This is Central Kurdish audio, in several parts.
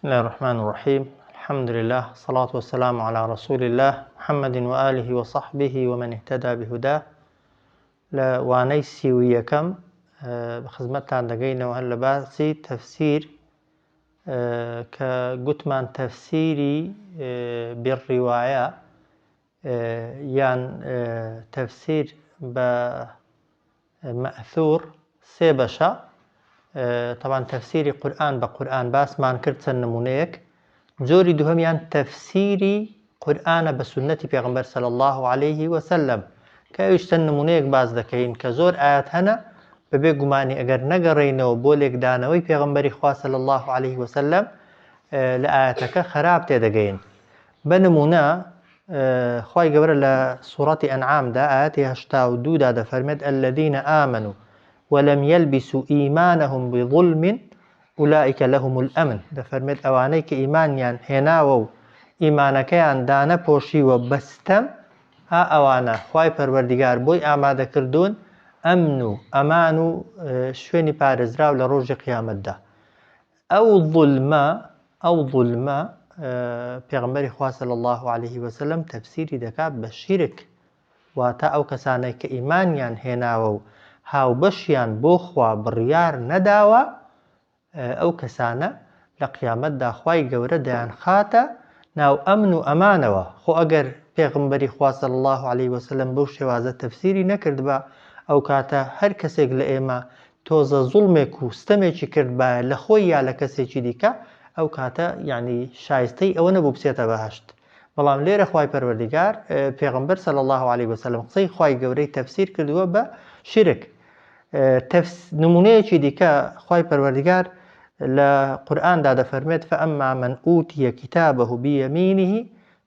بسم الله الرحمن الرحيم. الحمد لله، الصلاة والسلام على رسول الله محمد وآله وصحبه ومن اهتدى بهداه. لوانەی سیویەکەم بخزمەتتان دەگەینەوە هەر لە باسی تەفسیر کە گوتمان تەفسیری بالڕیوایە یان تەفسیر بە مەئثوور سێ بەشە. طبعا تەفسیری قورئان بە قورئان باسمان کرد چەند نمونەیەک. جۆری دووهەمیان تەفسیری قورئانە بە سونەتی پێغەمبەر صلی الله عليه وسلم کە ئەویش چەند نمونەیەک باز دەکەین کە زۆر ئاەت هەنە بەبێ گومانی ئەگەر نەگەڕێینەوە بۆ لێکدانەوەی پێغەمبەری خوا صلی الله عليه وسلم لە ئاەتەکە خراپ تێدەگەین. بە نمونە خوای گەورە لە سوورەتی ئەنعامدا ئاەتی 82 دا دەفەرمێت الذين آمنوا ولم يلبسوا إيمانهم بظلم أولئك لهم الأمن. دەفەرمێت ئەوانەی کە ئیمانیان هێناوە و ئیمانەکەیان دانەپۆشیوە بەستەم، ئەوانە خوای پەروەردیگار بۆی ئامادەکردوون ئەمن و ئەمان و شوێنی پارێزراو لە ڕۆژی قیامەتدا. ئەو ظولمە پێغەمبەری خوا صلی الله عليه وسلم تەفسیری دەکات بە شیرک، واتە ئەو کەسانەی کە ئیمانیان هێناوە و هاوبەشیان بۆ خوا بڕیار نەداوە، ئەو کەسانە لە قیامەتدا خوای گەورە دەیان خاتە ناو ئەمن و ئەمانەوە. خۆ ئەگەر پێغەمبەری خوا صلی الله عليه وسلم بەو شێوازە تەفسیری نەکردبا، ئەو کاتە هەر کەسێک لە ئێمە تۆزە زوڵمێک و ستەمێکی کردبایە لە خۆی یا لە کەسێکی دیکە، ئەو کاتە یعنی شایستەی ئەوە نەبوو بچێتە بەهەشت. بەڵام لێرە خوای پەروەردیگار پێغەمبەر صلی الله عليه وسلم قسەی خوای گەورەی تەفسیر کردووە بە شرک. نمونەیەکی دیکە خوای پەروەردیگار لە قورئاندا دەفەرمێت فأما من أوتي كتابه بيمينه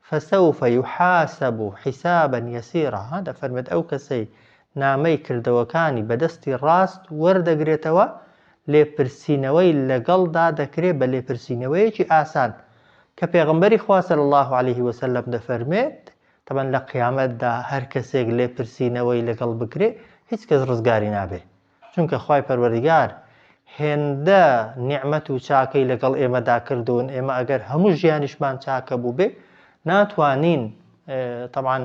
فسوف يحاسب حسابا يسيرا. دەفەرمێت ئەو کەسەی نامەی کردەوەکانی بەدەستی ڕاست وەردەگرێتەوە، لێپرسینەوەی لەگەڵدا دەکرێت بە لێپرسینەوەیەکی ئاسان، کە پێغەمبەری خوا صلی الله عليه وسلم دەفەرمێت طبعا لە قیامەتدا هەر کەسێک لێپرسینەوەی لەگەڵ بکرێ هیچ کەس ڕزگاری نابێ، چونکە خوای پەروەردیگار هێندە نیعمەت و چاکەی لەگەڵ ئێمەدا کردوون. ئێمە ئەگەر هەموو ژیانیشمان چاکە بوو بێ، ناتوانین طبعا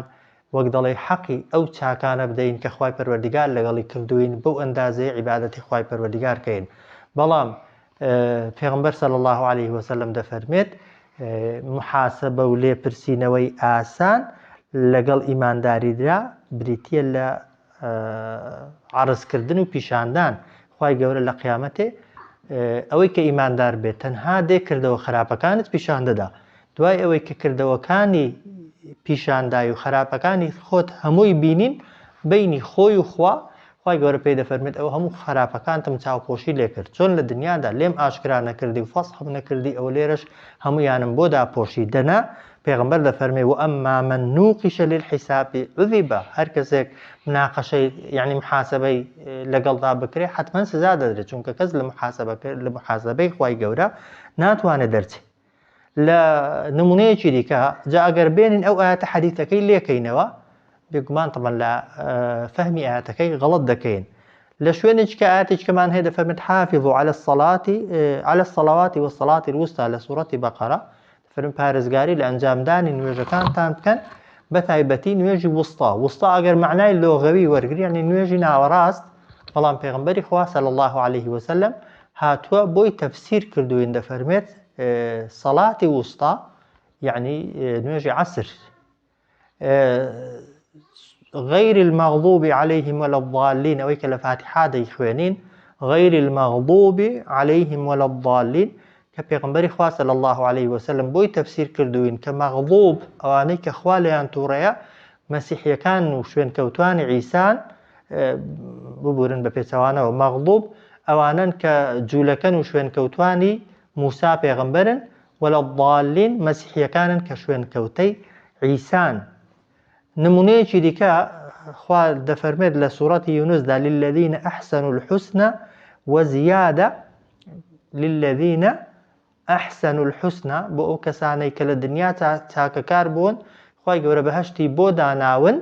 وەک دەڵێ حەقی ئەو چاکانە بدەین کە خوای پەروەردیگار لەگەڵی کردوین، بەو ئەندازەیە عیبادەتی خوای پەروەردیگار کەین. بەڵام پێغەمبەر صلی الله عليه وسلم دەفەرمێت محاسبە و لێپرسینەوەی ئاسان لەگەڵ ئیمانداریدا بریتیە لە عەرزکردن و پیشاندان. خوای گەورە لە قیامەتێ ئەوەی کە ئیماندار بێت تەنها دێ کردەوە خراپەکانت پیشان دەدا، دوای ئەوەی کە کردەوەکانی پیشاندای و خراپەکانی خۆت هەمووی بینین بینی خۆی و خوا، خوای گەورە پێی دەفەرمێت ئەو هەموو خراپەکانتم چاوپۆشی لێ کرد، چۆن لە دنیادا لێم ئاشکرا نەکردی و فەسحم نەکردی، ئەو لێرەش هەموویانم بۆ داپۆشی. دەنا پێغەمبەر دەفەرمێ وأما من نوقش للحساب عذب. هەر کەسێک مناقەشەی یعنی محاسبەی لەگەڵدا بکرێ حتمما سزا دەدرێت، چونکە کەس لە محاسبەی خوای گەورە ناتوانێت دەرچێت. لە نمونەیەکی دیکە جا ئەگەر بێنین ئەو ئاەتە حەدیثەکەی لێکەینەوە، بێگومان طبعا لە فەهمی ئاەتەکەی غەڵەت دەکەین. لە شوێنێک کە ئاەتێکمان هەیە دەفەرمێت حافظوا على الصلوات والصلاة الوسطى لە سوورەتی بەقەرە، دەفەرمێت پارێزگاری لە ئەنجامدانی نوێژەکانتان بکەن، بە تایبەتی نوێژی وستا. وستا ئەگەر معنای لۆغەوی وەرگری یعنی نوێژی ناوەڕاست، بەڵام پێغەمبەری خوا صلی الله عليه وسلم هاتووە بۆی تەفسیر کردوین، دەفەرمێت سەڵاتی وستا یعنی نوێژی عەسر. غير المغضوب عليهم ولا الضالين، ئەوەی کە لە فاتحا دەیخوێنین غير المغضوب عليهم ولا الضالين، کە پێغەمبەری خوا صلی الله عليه وسلم بۆی تەفسیر کردوین کە مەغضوب ئەوانەی کە خوا لەیان تووڕەیە مەسیحیەکان و شوێنکەوتوانی عیسان ببورن بە پێچەوانەوە، مەغضوب ئەوانن کە جوولەکەن و شوێنکەوتوانی موسا پێغەمبەرن، ولا الضالين مەسیحیەکانن کە شوێنکەوتەی عیسان. نمونەیەکی دیکە خوا دەفەرمێت لە سوورەتی یونسدا للذين أحسنوا الحسنى وزيادة. للذين أحسنوا الحسنى بۆ ئەو کەسانەی کە لە دنیا چاکەکار بوون، خوای گەورە بەهەشتی بۆ داناون،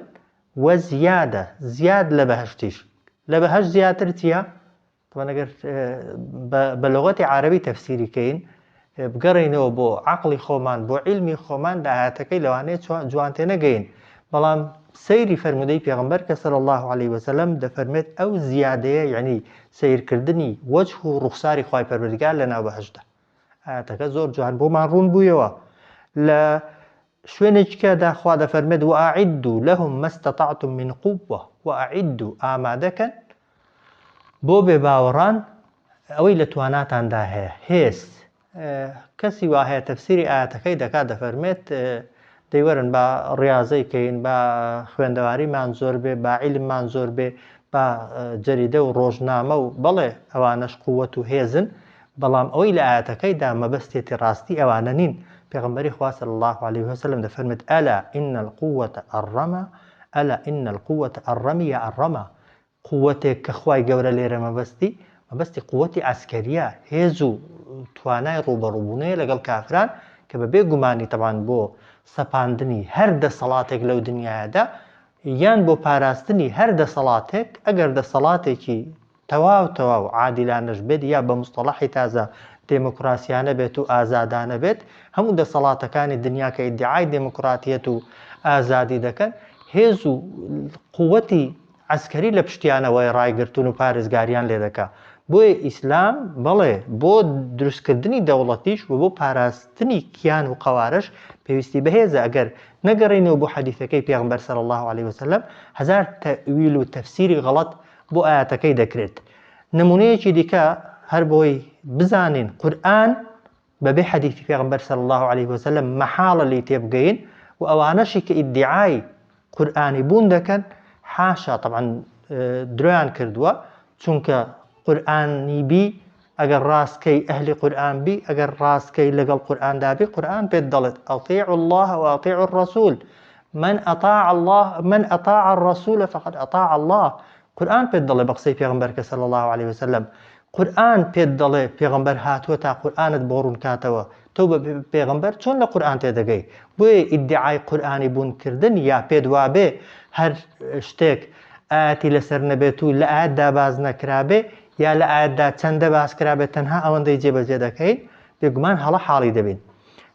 وەزیادە زیاد لە بەهەشتیش. لە بەهەشت زیاتر چییە؟ طبعا ئەگەر بە لغەتی عەرەبی تەفسیری کەین بگەڕێنەوە بۆ عەقڵی خۆمان بۆ عیلمی خۆمان داهاتەکەی لەوانەیە جوانتێ نەگەین بەڵام سەیری فەرمودەی پێغەمبەر کە صلی الله عليه وسلم دەفەرمێت ئەو زیادەیە یعنی سیرکردنی وەجه و ڕوخساری خوای پەروەردگار لەناو بەهەشتدا ئاەتەکە زۆر جوان بۆمان ڕوون بوویەوە لە شوێنێکیکەدا خوا دەفەرمێت وأعدوا لهم ما استطعتم من قوة وأعدوا ئامادەکەن بۆ بێباوەڕان ئەوەی لە تواناتاندا هەیە هێست کەسی وا هەیە تەفسیری ئاەتەکەی دەکات دەفەرمێت دەیوەرن بە ڕاضەی کەین بە خوێندەواریمان زۆر بێ با عیلممان زۆر بێ بە جەریدە و ڕۆژنامە و بەڵێ ئەوانەش قووەت و هێزن بەڵام ئەوەی لە ئاەتەکەیدا مەبەستێتی ڕاستی ئەوانە نین پێغەمبەری خوا صلی الله عليه وسلم دەفەرمێت ئەلا إن القوة الرمى ئەلا إن القوة الرمي الرمى قوتێک کە خوای گەورە لێرە مەبەستی قووەتی ئاسکەریە هێز و توانای ڕوبەڕووبوونەیە لەگەڵ کافران کە بەبێ گومانی تەبان بۆ سەپاندنی هەر دەسەڵاتێک لەو دنیادا یان بۆ پاراستنی هەر دەسەڵاتێک ئەگەر دەسەڵاتێکی تەواو عادیلانەش بێت یا بە مستەڵەحی تازە دێموکراسیانە بێت و ئازادانە بێت هەموو دەسەڵاتەکانی دنیا کە ئیدعای دێموکراتیەت و ئازادی دەکەن هێز و قووەتی عسکەری لە پشتیانەوەی ڕایگرتون و پارێزگاریان لێ دەکا بۆیە ئیسلام بەڵێ بۆ دروستکردنی دەوڵەتیش و بۆ پاراستنی کیان و قەوارش پێویستی بەهێزە ئەگەر نەگەڕێنەوە بۆ حەدیثەکەی پێغەمبەر صلی الله عليه وسلم هەزار تەویل و تەفسیری غەڵەت بۆ ئاەتەکەی دەکرێت نمونەیەکی دیکە هەر بۆی بزانین قورئان بەبێ حەدیثی پێغەمبەر صلی الله عليه وسلم مەحاڵە لی تێبگەین و ئەوانەشی کە ئیدعای قورئانی بوون دەکەن حاشا طبعا درۆیان کردووە چونکە قورئانی بی ئەگەر ڕاستکەی ئەهلی قورئان بی ئەگەر ڕاستکەی لەگەڵ قورئاندا بی قورئان پێت دەڵێت ئەطیعوا الله وأطیعوا الرسول من أطاع الرسول فقد أطاع الله قورئان پێت دەڵێ بە قسەی پێغەمبەر کە صلی الله عليه وسلم قورئان پێت دەڵێ پێغەمبەر هاتووە تا قورئانت بۆ ڕوون کاتەوە تۆ بە پێغەمبەر چۆن لە قورئان تێدەگەی بۆیە ئیدعای قورئانی بوونکردن یا پێت وابێ هەر شتێک ئاەتی لەسەر نەبێت و لە ئاەتدا باز نەکرابێ یا لە ئاەتدا چەندە باس کرابێت تەنها ئەوەندەی جێبەجێ دەکەین بێگومان هەڵە حاڵی دەبین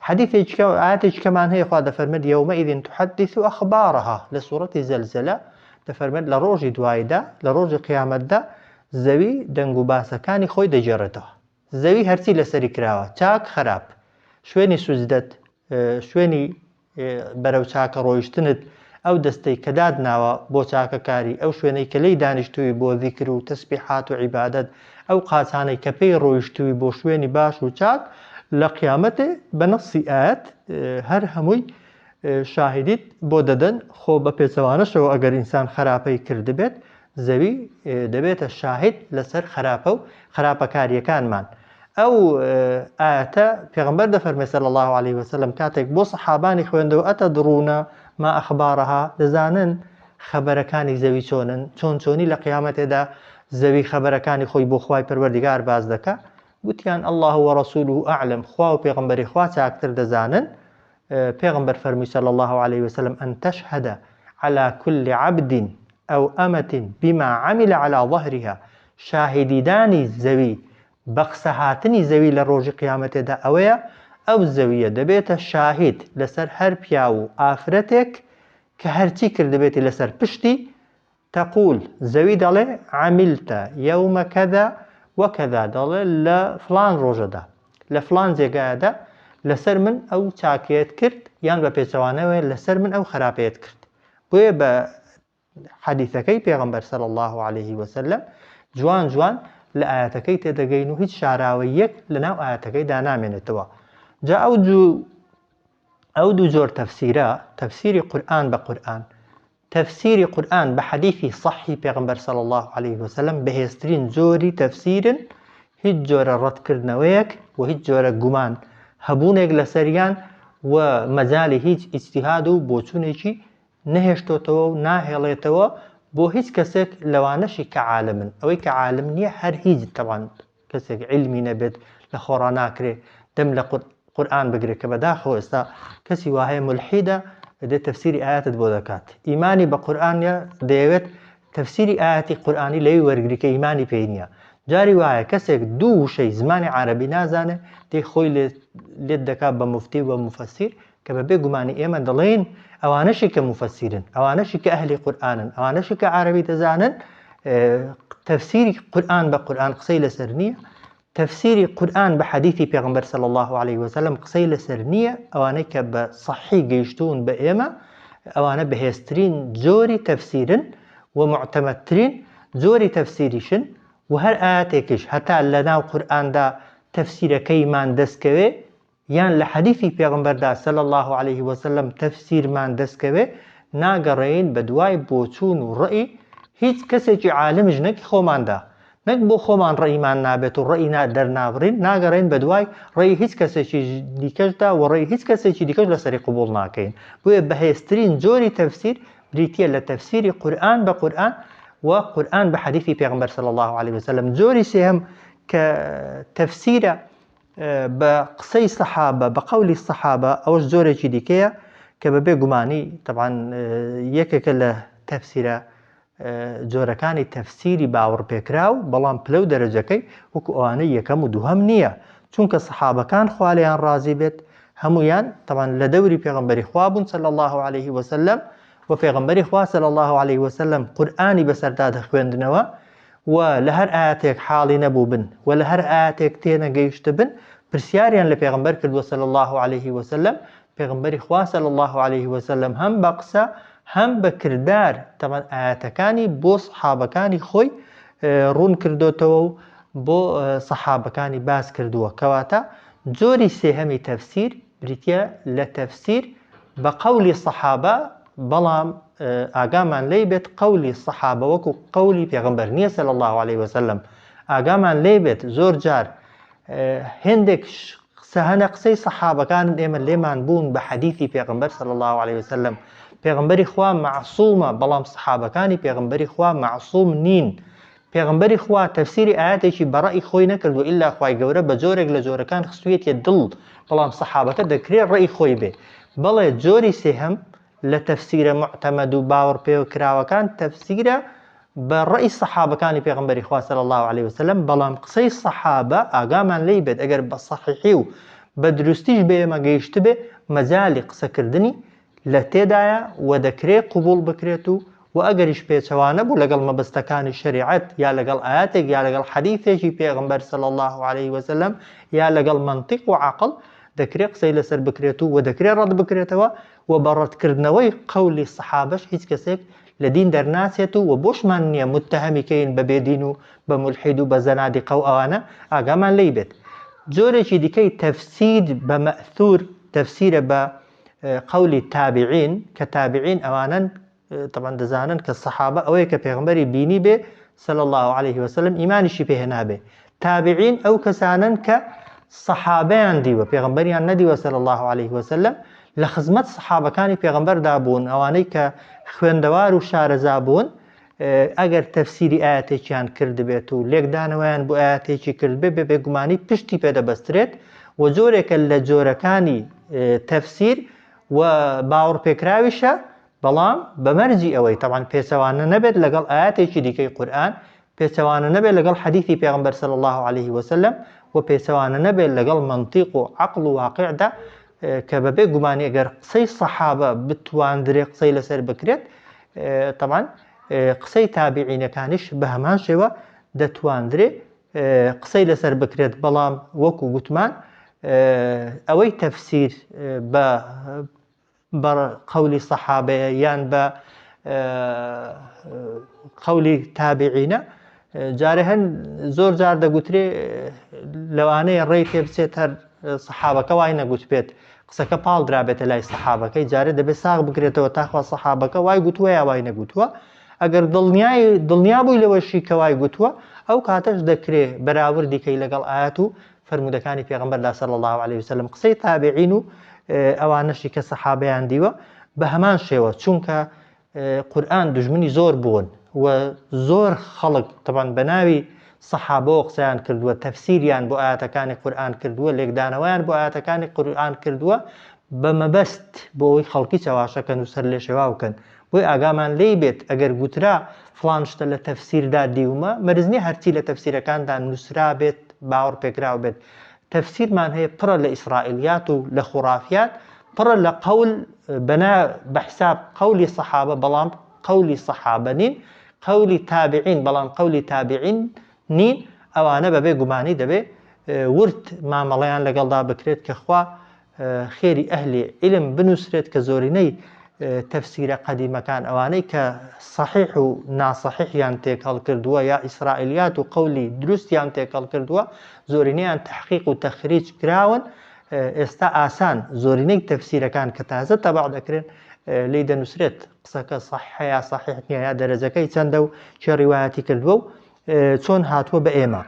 حەدیثێکە ئاەتێکەمان هەیە خوا دەفەرمێت یەومەئذ تحدث أخبارها لە سوورەتی زەلزەلە دەفەرمێت لە ڕۆژی دوایدا لە ڕۆژی قیامەتدا زەوی دەنگ و باسەکانی خۆی دەجێڕێتەوە زەوی هەرچی لەسەری کراوە چاک خراپ شوێنی سوزدەت شوێنی بەرەو چاکە ڕۆیشتنت ئەو دەستەی کە دادناوە بۆ چاکەکاری ئەو شوێنەی کە لی دانیشتووی بۆ ذیکر و تەسبیحات و عیبادەت ئەو قاچانەی کە پێی ڕۆیشتووی بۆ شوێنی باش و چاک لە قیامەتێ بە نەسی ئاەت هەر هەمووی شاهدیت بۆ دەدەن خۆ بە پێچەوانەشەوە ئەگەر ئینسان خراپەی کردبێت زەوی دەبێتە شاهد لەسەر خراپە و خراپەکاریەکانمان ئەو ئاەتە پێغەمبەر دەفەرمێ صلی الله عليه وسلم کاتێک بۆ سەحابانی خوێندەوە ئەتەدڕونە ما ئەخبارەها دەزانن خەبەرەکانی زەوی چۆنن چۆنی لە قیامەتێدا زەوی خەبەرەکانی خۆی بۆ خوای پەروەردگار باز دەکا گوتیان الله ورسوله أعلم خوا و پێغەمبەری خوا چاکتر دەزانن پێغەمبەر فەرمووی صلی الله عليه وسلم أن تشهد على كل عبد أو أمة بما عمل على ظهرها شاهدیدانی زەوی بەقسەهاتنی زەوی لە ڕۆژی قیامەتێدا ئەوەیە ئەو زەویە دەبێتە شاهید لەسەر هەر پیا و ئافرەتێک کە هەرچی کردبێتی لەسەر پشتی تەقول زەوی دەڵێ عاملتە یەومە کەذا وەکەذا دەڵێ لە فلان ڕۆژەدا لە فلان جێگایەدا لەسەر من ئەو چاکەیەت کرد یان بە پێچەوانەوەی لەسەر من ئەو خراپەیەت کرد بۆیە بە حەدیثەکەی پێغەمبەر صلی الله عليه وسلم جوان لە ئاەتەکەی تێدەگەین و هیچ شاراوەیەک لەناو ئاەتەکەیدا نامێنێتەوە جا ئەو دوو جۆر تەفسیرە تەفسیری قورئان بە قورئان تەفسیری قورئان بە حەدیثی صەحی پێغەمبەر صلی الله عليه وسلم بەهێزترین جۆری تەفسیرن هیچ جۆرە ڕەتکردنەوەیەک و هیچ جۆرە گومان هەبوونێک لەسەریان و مەجالی هیچ ئیجتیهاد و بۆچوونێکی نەهێشتۆتەوە و ناهێڵێتەوە بۆ هیچ کەسێک لەوانەشی کە عالمن ئەوەی کە عالم نییە هەر هیچ تەوان کەسێک علمی نەبێت لە خۆڕا ناکرێ دەم لە قورئان بگرێت کە بەداخەوە ئێستا کەسی وهەیە مولحیدە دێت تەفسیری ئاەتت بۆ دەکات ئیمانی بە قورئانە دەیەوێت تەفسیری ئاەتی قورئانی لەوی وەرگریکە ئیمانی پێی نییە جاری وایە کەسێک دوو شەی زمانی عربی نازانێ دێ خۆی لێت دەکات بە مفتی و مفەسیر کە بەبێ گومانی ئێمە دەڵێن ئەوانەشی کە مفەسیرن، ئەوانەشی کە ئەهلی قورئانن، ئەوانەشی کە عربی دەزانن، تەفسیری قورئان بە قورئان قسەی لەسەر نییە، تەفسیری قورئان بە حەدیثی پێغەمبەر صلی الله عليه وسلم قسەی لەسەر نییە. ئەوانەی کە بە صەحیح گەیشتوون بە ئێمە ئەوانە بەهێزترین جۆری تەفسیرن و معتەمەدترین جۆری تەفسیریشن و هەر ئاەتێکیش هەتا لە ناو قورئاندا تەفسیرەکەیمان دەستکەوێ یان لە حەدیثی پێغەمبەردا صلی الله عليه وسلم تەفسیرمان دەستکەوێ ناگەڕێین بە دوای بۆچوون و ڕەئی هیچ کەسێکی عالمش نەکی خۆماندا، نەک بۆ خۆمان ڕەئیمان نابێت و ڕەئی دەرنابڕین، ناگەڕێن بە دوای ڕەئی هیچ کەسێکی دیکەشدا و ڕەئی هیچ کەسێکی دیکەش لەسەری قبوڵ ناکەین. بۆیە بەهێزترین جۆری تەفسیر بریتیە لە تەفسیری قورئان بە قورئان و قورئان بە حەدیثی پێغەمبەر صلی الله عليه وسلم. جۆری سێهەم کە تەفسیرە بە قسەی سەحابە بە قەولی سەحابە ئەوەش جۆرێکی دیکەیە کە بەبێ گومانی طبعاً یەکێکە لە تەفسیرە جۆرەکانی تەفسیری باوەڕ پێکراو بەڵام پلە و دەرەجەکەی وەکو ئەوانەی یەکەم و دووهەم نییە، چونکە سەحابەکان خوا لێیان ڕازی بێت هەمویان طبعاً لە دەوری پێغەمبەری خوا بوون صلی الله عليه وسلم و پێغەمبەری خوا صلی الله عليه وسلم قورئانی بەسەردا دەخوێندنەوە و لە هەر ئاەتێک حاڵی نەبوو بن و لە هەر ئاەتێک تێنەگەیشت بن پرسیاریان لە پێغەمبەر کردووە صلی الله عليه وسلم. پێغەمبەری خوا صلی الله عليه وسلم هەم بە قسە هەم بە کردار تەمەن ئاەتەکانی بۆ سەحابەکانی خۆی ڕوون کردوتەوە و بۆ سەحابەکانی باس کردووە. کەواتە جۆری سێهەمی تەفسیر بریتیە لە تەفسیر بە قەولی سەحابە، بەڵام ئاگامان لێ بێت قەولی سەحابە وەکو قەولی پێغەمبەر نییە صلی الله عليه وسلم. ئاگامان لێ بێت زۆر جار هێندێک هەنە قسەی سەحابەکانن ئێمە لێمان بوون بە حەدیثی پێغەمبەر صلی الله عليه وسلم. پێغەمبەری خوا معسوومە بەڵام سەحابەکانی پێغەمبەری خوا معسووم نین. پێغەمبەری خوا تەفسیری ئاەتێکی بە ڕەئی خۆی نەکردو ئیلا خوای گەورە بە جۆرێک لە جۆرەکان خستوویەتە دڵ، بەڵام سەحابەکە دەکرێت ڕەئی خۆی بێ. بەڵێ جۆری سێهەم لە تەفسیرە معتەمەد و باوەڕ پێکراوەکان تەفسیرە بە ڕەئی سەحابەکانی پێغەمبەری خوا صلی الله عليه وسلم، بەڵام قسەی سەحابە ئاگامان لێ بێت ئەگەر بە سەحیحی و بە دروستیش بێ ئێمە گەیشت بێ مەجالی قسەکردنی لە تێدایە و دەکرێت قبوڵ بکرێت و ئەگەریش پێچەوانە بوو لەگەڵ مەبەستەکانی شریعەت یا لەگەڵ ئاەتێک یا لەگەڵ حەدیثێکی پێغەمبەر صلی الله عليه وسلم یا لەگەڵ منطق و عەقڵ دەکرێت قسەی لەسەر بکرێت و دەکرێت ڕەت بکرێتەوە و بە ڕەتکردنەوەی قەولی سەحابەش هیچ کەسێک لە دین دەرناچێت و بۆشمان نییە متتەهەمیکەین بە بێدین و بە مولحید و بە زەنادقە و ئەوانە ئاگامان لێ بێت. جۆرێکی دیکەی تەفسیر بە مەئثور تەفسیرە بە قەولی تابعین کە تابعین ئەوانن طبعاً دەزانن کە سەحابە ئەوەیە کە پێغەمبەری بینی بێ صلی الله عليه وسلم ئیمانیشی پێهێنابێ. تابعین ئەو کەسانن کە سەحابەیان دیوە پێغەمبەریان نەدیوە صلی الله عليه وسلم، لە خزمەت سەحابەکانی پێغەمبەردا بوون، ئەوانەی کە خوێندەوار و شارەزا بوون ئەگەر تەفسیری ئاەتێکیان کردبێت و لێکدانەوەیان بۆ ئاەتێکی کردبێ بێگومانی پشتی پێدەبەسترێت و جۆرێکە لە جۆرەکانی تەفسیر و باوەڕ پێکراویشە، بەڵام بەمەرجی ئەوەی طبعاً پێچەوانە نەبێت لەگەڵ ئاەتێکی دیکەی قورئان، پێچەوانە نەبێت لەگەڵ حەدیثی پێغەمبەر صلی الله عليه وسلم و پێچەوانە نەبێت لەگەڵ منطق و عەقڵ و واقعدا کە بەبێ گومانی ئەگەر قسەی سەحابە بتواندرێ قسەی لەسەر بکرێت طبعاً قسەی تابعینەکانیش بە هەمان شێوە دەتواندرێ قسەی لەسەر بکرێت. بەڵام وەکو گوتمان ئەوەی تەفسیر بە قەولی سەحابەیە یان بە قەولی تابعینە جارێ هەن زۆر جار دەگوترێ لەوانەیە ڕێی پێ بچێت هەر سەحابەکە وای نەگوت بێت قسەکە پاڵ درابێتە لای سەحابەکەی، جارێ دەبێت ساغ بکرێتەوە تاخوا سەحابەکە وای گوتووە یا وای نەگوتووە. ئەگەر دڵنیا بووی لەوەشی کە وای گوتووە ئەو کاتەش دەکرێت بەراوردی کەی لەگەڵ ئاەت و فەرمودەکانی پێغەمبەردا صلی الله عليه وسلم. قسەی تابعین و ئەوانەشی کە سەحابەیان دیوە بە هەمان شێوە، چونکە قورئان دژمنی زۆر بوون و زۆر خەڵک طبعاً بە ناوی سەحابەوە قسەیان کردووە، تەفسیریان بۆ ئاەتەکانی قورئان کردووە، لێکدانەوەیان بۆ ئاەتەکانی قورئان کردووە بە مەبەست بۆ ئەوەی خەڵکی چاواشەکەن و سەر لێ شێوا بکەن. بۆی ئاگامان لێی بێت ئەگەر گوترا فڵان شتە لە تەفسیردا دیومە مەرزنی هەرچی لە تەفسیرەکاندا نووسرا بێت باوەڕ پێکراو بێت. تەفسیرمان هەیە پڕە لە ئیسرائیلیات و لە خوڕافیات، پڕە لە قەول بەحساب قەولی سەحابە بەڵام قەولی سەحابە نین، قەولی تابعین بەڵام قەولی تابعین نین. ئەوانە بەبێ گومانی دەبێ ورد مامەڵەیان لەگەڵدا بکرێت کە خوا خێری ئەهلی علم بنووسرێت کە زۆرینەی تەفسیرە قەدیمەکان ئەوانەی کە صحیح و ناسەحیحیان تێکەڵ کردووە یا ئیسرائیلیات و قەولی دروستیان تێکەڵ کردووە زۆرینەیان تەحقیق و تەخریج کراون. ئێستا ئاسان زۆرینەی تەفسیرەکان کە تازە تەبع دەکرێن لی دەنووسرێت قسەکە صحیح یا صحیح نییە یا دەرەجەکەی چەندە و چه ڕیوایەتی کردووە و چۆن هاتووە بە ئێمە.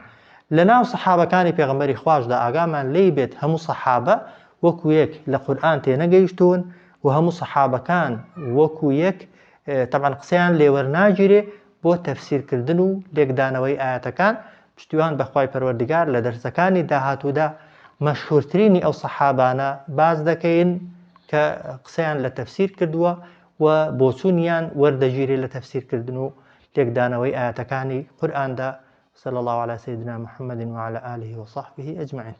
لە ناو سەحابەکانی پێغەمبەری خواشدا ئاگامان لێی بێت هەموو سەحابە وەکو یەک لە قورئان تێنەگەیشتون و هەموو سەحابەکان وەکو یەک طبعاً قسەیان لێوەرناگیرێ بۆ تەفسیرکردن و لێکدانەوەی ئاەتەکان. پشتیوان بەخوای پەروەردگار لە دەرسەکانی داهاتوودا مەشهورترینی ئەو سەحابانە باز دەکەین کە قسەیان لە تەفسیر کردووە و بۆچوونیان وەردەگیرێ لە تەفسیرکردن و لێکدانەوەی ئاەتەکانی قورئاندا. صلى الله على سيدنا محمد وعلى آله وصحبه أجمعين.